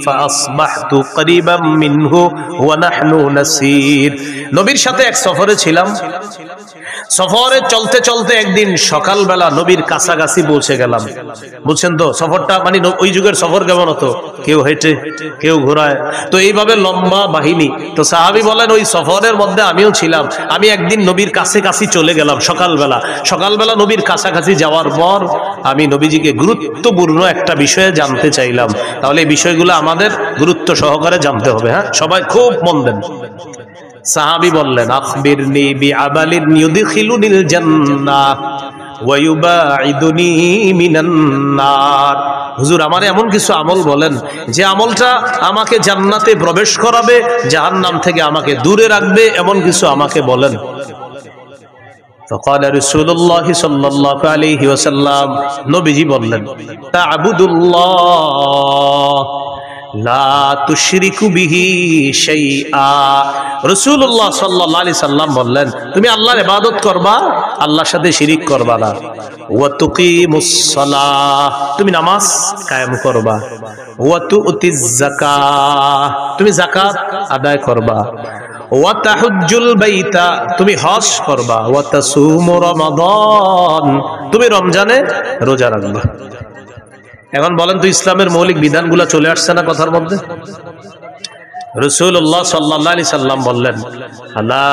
فأصبحت قريبا منه ونحن نسير, নবীর সাথে এক সফরে ছিলাম। সফরে চলতে চলতে একদিন সকালবেলা নবীর কাছাকাছি পৌঁছে গেলাম। বুঝছেন তো সফরটা, মানে ওই যুগের সফর কেমন হতো, কেউ হেঁটে কেউ ঘোড়ায়, তো এইভাবে লম্বা বাহিনী। তো সাহাবী বলেন ওই সফরের মধ্যে আমিও ছিলাম। আমি একদিন নবীর কাছাকাছি চলে গেলাম সকালবেলা নবীর কাছাকাছি যাওয়ার পর আমি নবীজিকে গুরুত্বপূর্ণ একটা বিষয়ে জানতে চাইলাম। তাহলে এই বিষয়গুলো আমাদের গুরুত্ব সহকারে জানতে হবে। হ্যাঁ, সবাই খুব মন দেন। সাহাবী বললেন, আখবিরনি বিআমালিন ইউদখিলুনিল জান্নাহ ওয়া ইউবাঈদুনি মিনান নার, হুজুর আমার এমন কিছু আমল বলেন যে আমলটা আমাকে জান্নাতে প্রবেশ করাবে, জাহান্নাম থেকে আমাকে দূরে রাখবে, এমন কিছু আমাকে বলেন। فقال رسول الله صلى الله عليه وسلم নবীজি বললেন তা'বুদুল্লাহ লা তুশরিকু বিহি শাইআ। রাসূলুল্লাহ সাল্লাল্লাহু আলাইহি সাল্লাম বললেন তুমি আল্লাহর ইবাদত করবা, আল্লাহর সাথে শিরিক করবা না। ওয়া তুকিমুস সালাহ তুমি নামাজ কায়েম করবা। ওয়া তুতিজ যাকাত তুমি যাকাত আদায় করবা। ওয়া তাহুজ্জুল বাইতা তুমি হজ করবা। ওয়া তাসুমু রমাদান তুমি রমজানে রোজা রাখবা। এখন বলেন তো ইসলামের মৌলিক বিধানগুলো চলে আসছে না কথার মধ্যে? রাসূলুল্লাহ সাল্লাল্লাহু আলাইহি সাল্লাম বললেন আলা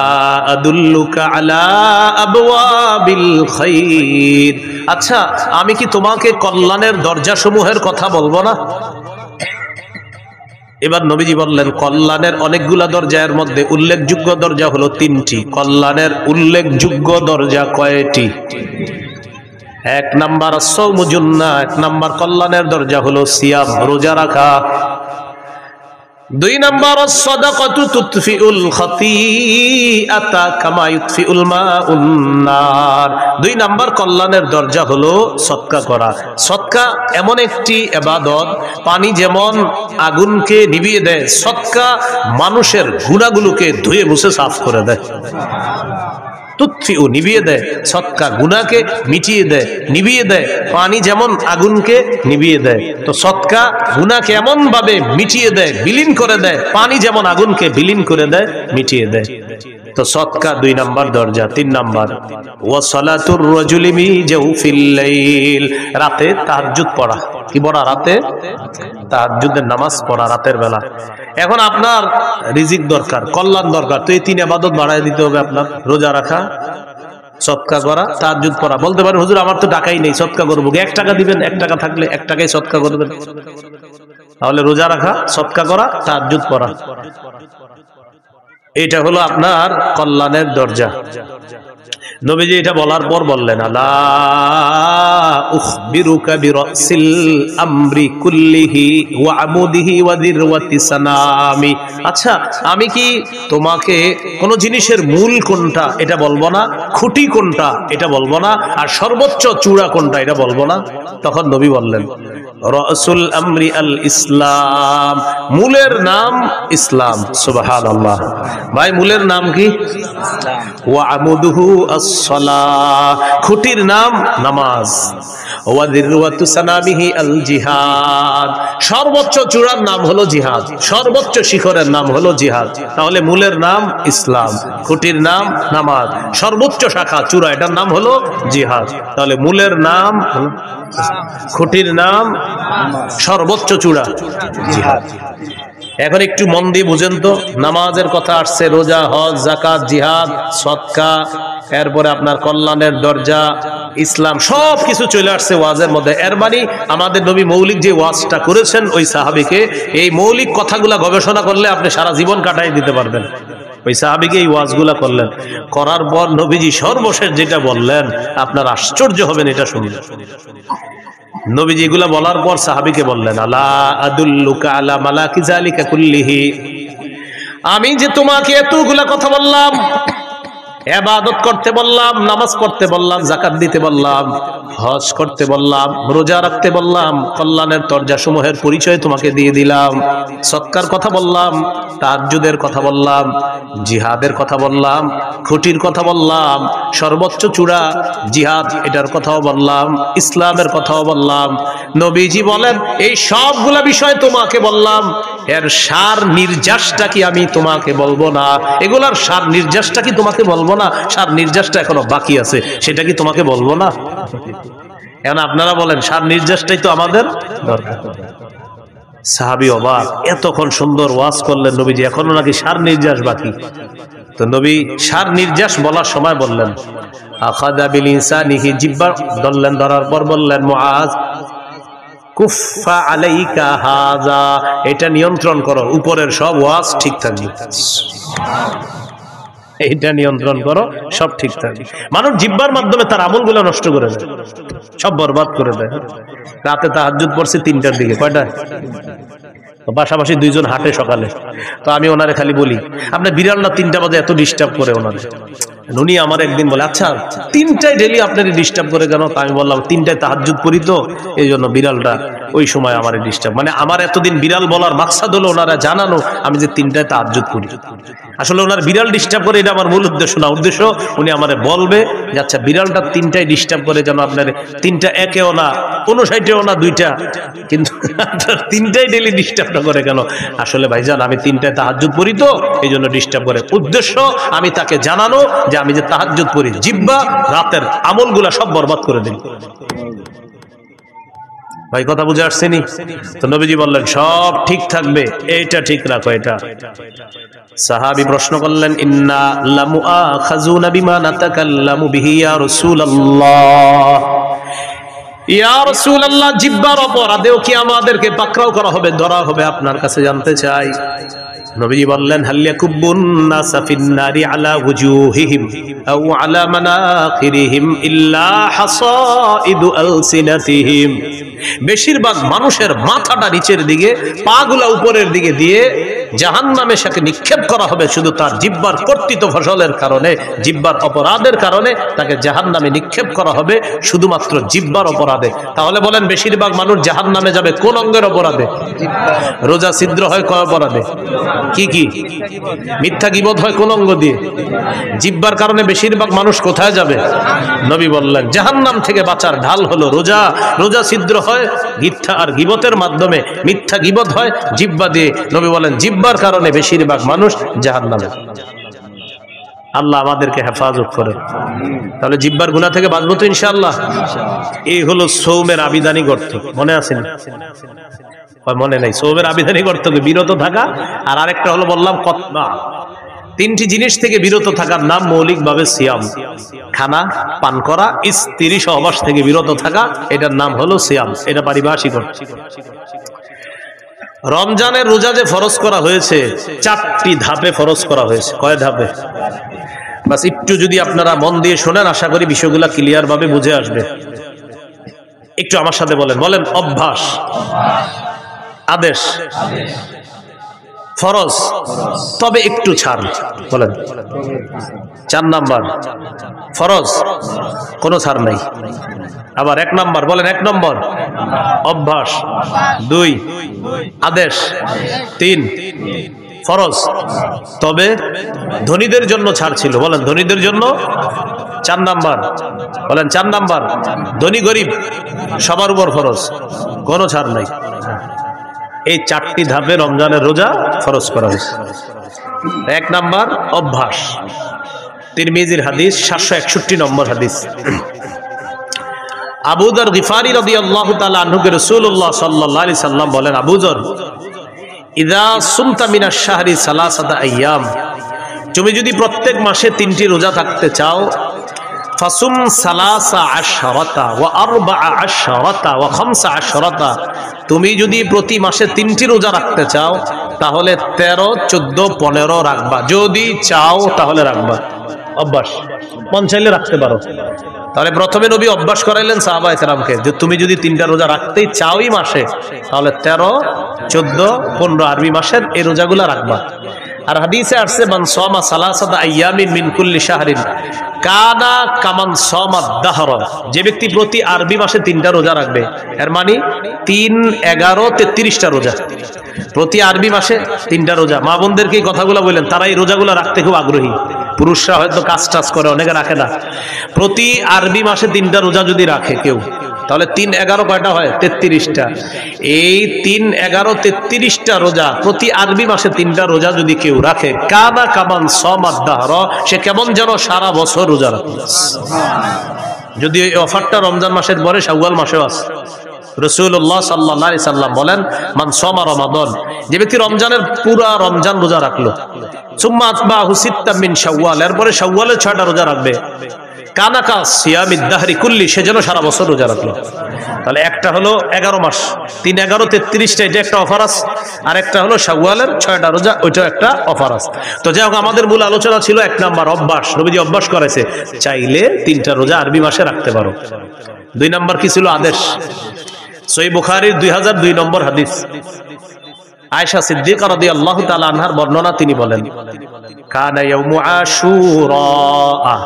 আদুল্লুকা আলা আবওয়াবিল খাইর। আচ্ছা আমি কি তোমাকে কল্যাণের দরজাসমূহের কথা বলবো না? এবার নবীজি বললেন কল্যাণের অনেকগুলা দরজা, এর মধ্যে উল্লেখযোগ্য দরজা হলো 3টি। কল্যাণের উল্লেখযোগ্য দরজা কয়টি? 1 নাম্বার আস-সাওমু জুন্নাহ, 1 নাম্বার কল্যাণের দরজা হলো সিয়াম রোজা রাখা। 2 নাম্বার আস-সাদাকাতু তুতফিউল খাতিআতা কামা ইউতফিউল মাউন নার। 2 নাম্বার কল্যাণের দরজা হলো সদকা করা। সদকা এমন একটি ইবাদত, পানি যেমন আগুনকে নিভিয়ে দেয়, সদকা মানুষের গুনাহগুলোকে ধুয়ে মুছে সাফ করে দেয়। তুতফিউ নিভিয়ে দেয়, সদকা গুনাহকে মিটিয়ে দেয়, নিভিয়ে দেয়। পানি যেমন আগুনকে নিভিয়ে দেয়, তো সদকা গুনাহকে এমন ভাবে মিটিয়ে দেয়, বিলীন করে দেয়, পানি যেমন আগুনকে বিলীন করে দেয়, মিটিয়ে দেয়। তো সদকা 2 নাম্বার দরজা। 3 নাম্বার ওয়া সালাতুর রাজুলি মি জাওফিল লাইল রাতে তাহাজ্জুদ পড়া। কি পড়া? রাতে তাহাজ্জুদের নামাজ পড়া রাতের বেলা। এখন আপনার রিজিক দরকার, কল্যাণ দরকার, তো এই 3 ইবাদত বাড়ায় দিতে হবে আপনার। রোজা রাখা, সদকা করা, তাহাজ্জুদ পড়া। বলতে পারেন হুজুর আমার তো টাকাই নেই, সদকা করবো। 1 টাকা দিবেন, 1 টাকা থাকলে 1 টাকায় সদকা করবেন। তাহলে রোজা রাখা, সদকা করা, তাহাজ্জুদ পড়া, এটা হলো আপনার কল্যাণের দরজা। নবীজি এটা বলার পর বললেন আলা উখবিরুকা বিরাসিল আমরি কুল্লিহি ওয়া আমুদিহি ওয়া দিরওয়াতি সানামি। আচ্ছা আমি কি তোমাকে কোন জিনিসের মূল কোনটা এটা বলবো না, খুঁটি কোনটা এটা বলবো না, আর সর্বোচ্চ চূড়া কোনটা এটা বলবো না? তখন নবী বললেন রাসুল আমরি আল ইসলাম, মূলের নাম ইসলাম। সুবহানাল্লাহ। ভাই মূলের নাম কি? ওয়া আমুদুহু আস-সালাহ, খুঁটির নাম নামাজ। ওয়া দিরওয়াতু সানামিহি আল জিহাদ, সর্বোচ্চ চূড়ার নাম হলো জিহাদ, সর্বোচ্চ শিখরের নাম হলো জিহাদ। তাহলে মূলের নাম ইসলাম, খুঁটির নাম নামাজ, সর্বোচ্চ শাখা চূড়া এটার নাম হলো জিহাদ। তাহলে মূলের নাম, খুঁটির নাম, সর্বোচ্চ চূড়া জিহাদ। এখন একটু মন দিয়ে বুঝেন তো, নামাজের কথা আসছে, রোজা, হজ, যাকাত, জিহাদ, সদকা, এরপরে আপনার কল্যাণের দরজা, ইসলাম, সব কিছু চলে আসছে ওয়াজের মধ্যে। এর মানে আমাদের নবী মৌলিক যে ওয়াজটা করেছেন ওই সাহাবীকে, এই মৌলিক কথাগুলা গবেষণা করলে আপনি সারা জীবন কাটাই দিতে পারবেন। ওই সাহাবীকে এই ওয়াজগুলা করলেন, করার পর নবীজি সর্বশেষ যেটা বললেন আপনার আশ্চর্য হবেন এটা শুনলে। নবীজি এগুলা বলার পর সাহাবীকে বললেন আলা আদুল্লুকা আলা মালাকি যালিকা কুল্লিহি, আমি যে তোমাকে এতগুলা কথা বললাম, ইবাদত করতে বললাম, নামাজ পড়তে বললাম, যাকাত দিতে বললাম, হজ করতে বললাম, রোজা রাখতে বললাম, কল্যাণের দরজাসমূহের পরিচয় তোমাকে দিয়ে দিলাম, সদকার কথা বললাম, তাহাজ্জুদের কথা বললাম, জিহাদের কথা বললাম, খুঁটির কথা বললাম, সর্বোচ্চ চূড়া জিহাদ এটার কথাও বললাম, ইসলামের কথাও বললাম। নবীজি বলেন এই সবগুলা বিষয় তোমাকে বললাম, এর সার নির্যাসটা কি আমি তোমাকে বলবো না? এগুলার সার নির্যাসটা কি তোমাকে বলবো না? সার নির্যাসটা এখনো বাকি আছে, সেটা কি তোমাকে বলবো না? এখন আপনারা বলেন সার নির্যাসটাই তো আমাদের দরকার। সাহাবী অবাক, এতক্ষণ সুন্দর ওয়াজ করলেন নবীজি, এখনো নাকি সার নির্যাস বাকি। তো নবী সার নির্যাস বলার সময় বললেন আখাযা বিল ইনসানিহি, জিহ্বা ধরলেন, ধরার পর বললেন মুআজ কুফা আলাইকা হাযা, এটা নিয়ন্ত্রণ করো, উপরের সব ওয়াজ ঠিক থাকবে, এটা নিয়ন্ত্রণ করো, সব ঠিক থাকবে। মানুষ জিহ্বার মাধ্যমে তার আমলগুলো নষ্ট করে দেয়, সব বরবাদ করে দেয়। রাতে তাহাজ্জুদ পড়ছে 3টার দিকে, কয়টা? পাশাপাশি 2 জন হাঁটে সকালে, তো আমি ওনারে খালি বলি আপনার বিড়াল না 3টা বাজে এত ডিস্টার্ব করে ওনারে। উনি আমার একদিন বলে, আচ্ছা 3টায় ডেলি আপনার ডিস্টার্ব করে কেন? আমি বললাম 3টায় তাহাজ্জুদ পড়ি তো, এই জন্য বিড়ালটা ওই সময় আমার ডিস্টার্ব। মানে আমার এতদিন বিড়াল বলার মাকসাদ হলো ওনারা জানানো আমি যে 3টায় তাহাজ্জুদ পড়ি। আসলে ওনার বিড়াল ডিস্টার্ব করে এটা আমার মূল উদ্দেশ্য না। উদ্দেশ্য উনি আমারে বলবে যে আচ্ছা বিড়ালটা 3টায় ডিস্টার্ব করে যেন আপনার 3টা একেও না 59ও না 2টা, কিন্তু 3টায় ডেলি ডিস্টার্ব না করে কেন? আসলে ভাইজান আমি 3টায় তাহাজ্জুদ পড়ি তো এই জন্য ডিস্টার্ব করে। উদ্দেশ্য আমি তাকে জানানো যে আমি যে তাহাজ্জুদ পড়ি, জিহ্বা রাতের আমলগুলা সব বরবাদ করে দিন। ভাই কথা বুঝে আসছেনি? তো নবীজি বললেন সব ঠিক থাকবে, এইটা ঠিক রাখো। এটা সাহাবী প্রশ্ন করলেন, ইন্না লামুআখাযুনা বিমা নাতাকাল্লামু বিহি ইয়া রাসূলুল্লাহ, ইয়া রাসূলুল্লাহ জিহ্বার অপরাধেও কি আমাদেরকে পাকড়াও করা হবে, ধরা হবে? আপনার কাছে জানতে চাই। নবীজি বললেন, হাল ইয়াকুবুন নাসা ফিন-নারি আলা ওয়ুজুহিহিম আও আলা মানাখিরিহিম ইল্লা হাসাইদু আলসিনাতিহিম। বেশিরভাগ মানুষের মাথাটা নিচের দিকে, পাগুলা উপরের দিকে দিয়ে জাহান্নামে সাথে নিক্ষেপ করা হবে শুধু তার জিহ্বার কর্তৃত ফসলের কারণে, জিহ্বার অপরাধের কারণে তাকে জাহান্নামে নিক্ষেপ করা হবে শুধুমাত্র জিহ্বার অপরাধে। তাহলে বলেন বেশিরভাগ মানুষ জাহান্নামে যাবে কোন অঙ্গের অপরাধে? রোজা ছিদ্র হয় কোন অপরাধে? কি কি? মিথ্যা গীবত হয় কোন অঙ্গ দিয়ে? জিহ্বার কারণে বেশিরভাগ মানুষ কোথায় যাবে? নবী বললেন জাহান্নাম থেকে বাঁচার ঢাল হলো রোজা। রোজা ছিদ্র হয় মিথ্যা আর গীবতের মাধ্যমে, মিথ্যা গীবত হয় জিহ্বা দিয়ে। নবী বলেন জিহ্বার কারণে বেশিরভাগ মানুষ জাহান্নামে। আল্লাহ আমাদেরকে হেফাজত করে। তাহলে জিহ্বার গুনাহ থেকে বাঁচবো তো ইনশাআল্লাহ। এই হলো সওমের আবিধানী গর্ত, মনে আছে না? মনে নাই? সওমের আবিধানী গর্ত বিরত থাকা, আর আরেকটা হলো বললাম কতনা। 3টি জিনিস থেকে বিরত থাকার নাম মৌলিকভাবে সিয়াম। খানা পান করা, স্ত্রী সহবাস থেকে বিরত থাকা, এটার নাম হলো সিয়াম। এটা পারিভাষিক অর্থ। রমজানের রোজা যে ফরজ করা হয়েছে 4টি ধাপে ফরজ করা হয়েছে। কয় ধাপে? বাস একটু যদি আপনারা মন দিয়ে শোনেন আশা করি বিষয়গুলো ক্লিয়ার ভাবে বুঝে আসবে। একটু আমার সাথে বলেন। বলেন অভ্যাস, আদেশ, ফরজ, তবে একটু ছাড়। বলেন 4 নাম্বার ফরজ, কোনো ছাড় নাই। আবার 1 নাম্বার, বলেন 1 নম্বর অভ্যাস, 2 আদেশ, 3 ফরজ, তবে ধনীদের জন্য ছাড় ছিল। বলেন ধনীদের জন্য। 4 নাম্বার, বলেন 4 নাম্বার ধনী গরিব সবার উপর ফরজ, কোনো ছাড় নাই। এই 4টি ধাপে রমজানের রোজা ফরজ করা হয়েছে। 1 নাম্বার অভ্যাস, তিরমিজির হাদিস, 761 নম্বর হাদিস। আবু যর গিফারি রাদিয়াল্লাহু তাআলা আনহুকে রাসূলুল্লাহ সাল্লাল্লাহু আলাইহি সাল্লাম বলেন, আবু যর ইযা সুমতা মিনাশ শাহরি সালাসাতা আইয়াম, তুমি যদি প্রত্যেক মাসে 3টি রোজা থাকতে চাও, ফাসুম সালাসা আশরাতা ওয়া আরবাআ আশরাতা ওয়া খামসা আশরাতা, তুমি যদি প্রতি মাসে 3টি রোজা রাখতে চাও তাহলে 13, 14, 15 রাখবা। যদি চাও তাহলে রাখবা। অভ্যাস, মন চাইলে রাখতে পারো। তাহলে প্রথমে নবী অভ্যাস করাইলেন সাহাবায়ে কেরামকে যে তুমি যদি 3টা রোজা রাখতেই চাওই মাসে তাহলে 13, 14, 15 আরবি মাসের এই রোজাগুলা রাখবা। আর হাদিসে আসছে মান সামা সালাসাতা আইয়ামিন মিন কুল্লি শাহরিন কানা কামান সামা দাহর, যে ব্যক্তি প্রতি আরবি মাসে 3টা রোজা রাখবে, এর মানে 3, 11, 33টা রোজা। প্রতি আরবি মাসে 3টা রোজা। মা বোনদেরকে এই কথাগুলো বললেন, তারা এই রোজাগুলো রাখতে খুব আগ্রহী। পুরুষরা হয়তো কাজ টাজ করে, অনেকে রাখে না। প্রতি আরবি মাসে 3টা রোজা যদি রাখে কেউ, তাহলে 3, 11 কয়টা হয়? 33টা। এই 3, 11, 33টা রোজা, প্রতি আরবি মাসে 3টা রোজা যদি কেউ রাখে, কানা কামান সামাদ দাহর, সে কেমন যেন সারা বছর রোজা রাখে। যদি এই অফারটা রমজান মাসের পরে শাওয়াল মাসেও আছে। রাসূলুল্লাহ সাল্লাল্লাহু আলাইহি সাল্লাম বলেন, মান সামা রমাদান, যে ব্যক্তি রমজানের পুরা রমজান রোজা রাখলো, সুম্মা আতবাহু সিত্তাম মিন শাওয়াল, এরপরে শাওয়ালের 6টা রোজা রাখবে, কানাকা সিয়ামিদ দাহরি কুল্লি, সে যেন সারা বছর রোজা রাখলো। তাহলে একটা হলো 11 মাস, 3, 11, 33টা, এটা একটা অফার আছে। আর একটা হলো শাওয়ালের 6টা রোজা, ওইটা একটা অফার আছে। তো যাই হোক, আমাদের মূল আলোচনা ছিল 1 নাম্বার অভ্যাস। নবীজি অভ্যাস করেছে, চাইলে 3টা রোজা আরবি মাসে রাখতে পারো। 2 নাম্বার কি ছিল? আদেশ। সহিহ বুখারীর 2002 নম্বর হাদিস, আয়েশা সিদ্দিকা রাদিয়াল্লাহু তাআলা আনহার বর্ণনা, তিনি বলেন কানা ইয়াউমু আশুরা,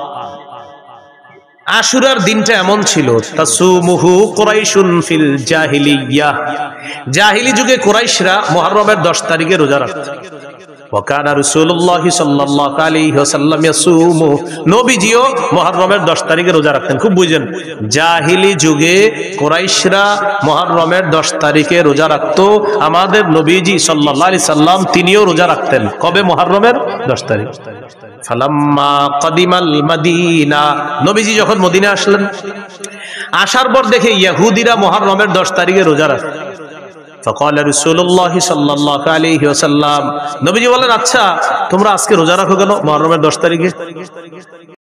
আশুরার দিনটা এমন ছিল, তাসুমুহু কুরাইশুন ফিল জাহিলিয়াহ, জাহিলি যুগে কুরাইশরা মুহররমের 10 তারিখে রোজা রাখত। ওয়া কানা রাসূলুল্লাহ সাল্লাল্লাহু আলাইহি ওয়াসাল্লাম ইয়াসুমু, নবীজিও মুহররমের 10 তারিখে রোজা রাখতেন। খুব বুঝেন, জাহিলি যুগে কুরাইশরা মুহররমের 10 তারিখে রোজা রাখতো, আমাদের নবীজি সাল্লাল্লাহু আলাইহি সাল্লাম তিনিও রোজা রাখতেন। কবে? মুহররমের 10 তারিখ। ফালাম্মা কাদিমাল মাদিনা, নবীজি যখন মদিনা আসলেন, আসার পর দেখে ইহুদিরা মুহররমের 10 তারিখে রোজা রাখে। ফাকালা রাসূলুল্লাহ সাল্লাল্লাহু আলাইহি ওয়াসাল্লাম, নবীজি বলেন আচ্ছা তোমরা আজকে রোজা রাখো কেন মুহররমের 10 তারিখে?